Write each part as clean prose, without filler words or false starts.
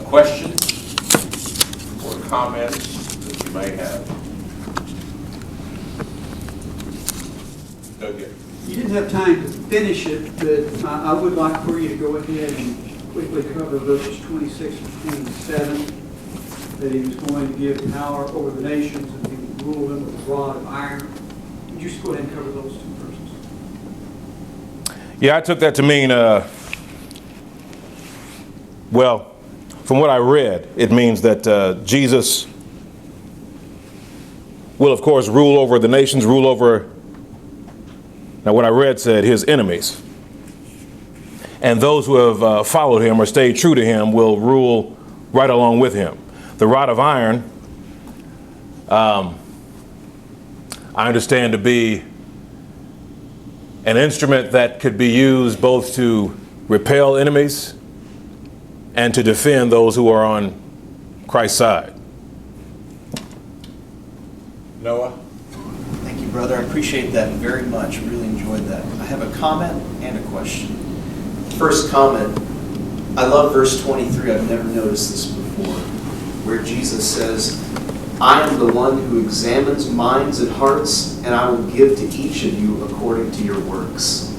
questions or comments that you may have? Okay. You didn't have time to finish it, but I would like for you to go ahead and quickly cover verses 26 and 27, that he was going to give power over the nations and he would rule them with a rod of iron. Would you just go ahead and cover those two verses? Yeah, I took that to mean, well, from what I read, it means that Jesus will, of course, rule over the nations, rule over, now what I read said his enemies. And those who have followed him or stayed true to him will rule right along with him. The rod of iron, I understand to be an instrument that could be used both to repel enemies and to defend those who are on Christ's side. Noah? Thank you, brother. I appreciate that very much. Really enjoyed that. I have a comment and a question. First comment, I love verse 23. I've never noticed this before, where Jesus says, I am the one who examines minds and hearts, and I will give to each of you according to your works.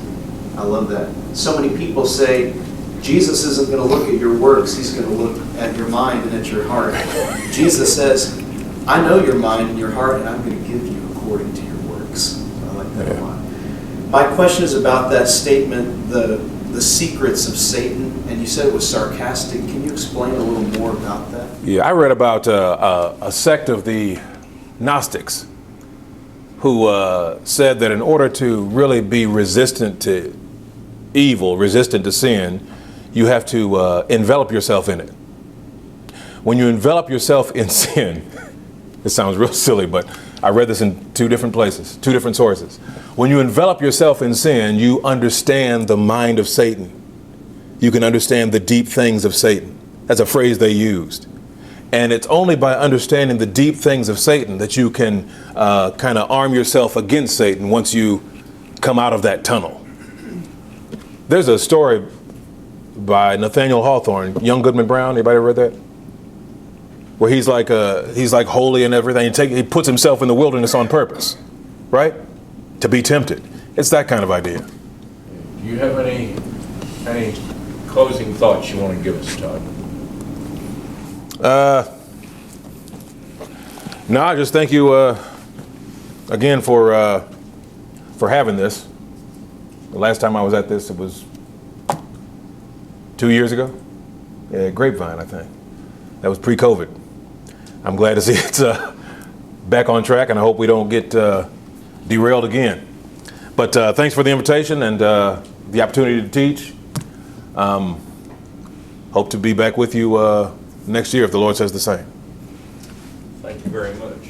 I love that. So many people say, Jesus isn't going to look at your works. He's going to look at your mind and at your heart. Jesus says, I know your mind and your heart, and I'm going to give you according to your works. I like that a lot. My question is about that statement, the secrets of Satan, and you said it was sarcastic. Can you explain a little more about that? Yeah, I read about a sect of the Gnostics who said that in order to really be resistant to evil, resistant to sin, you have to envelop yourself in it. When you envelop yourself in sin, it sounds real silly, but I read this in two different places, two different sources. When you envelop yourself in sin, you understand the mind of Satan. You can understand the deep things of Satan. That's a phrase they used. And it's only by understanding the deep things of Satan that you can kind of arm yourself against Satan once you come out of that tunnel. There's a story by Nathaniel Hawthorne, Young Goodman Brown. Anybody read that? Where he's like holy and everything. He puts himself in the wilderness on purpose, right? To be tempted. It's that kind of idea. Do you have any closing thoughts you want to give us, Todd? No, I just thank you again for having this. The last time I was at this, it was 2 years ago. Yeah, Grapevine, I think. That was pre-COVID. I'm glad to see it's back on track, and I hope we don't get derailed again. But thanks for the invitation and the opportunity to teach. Hope to be back with you next year if the Lord says the same. Thank you very much.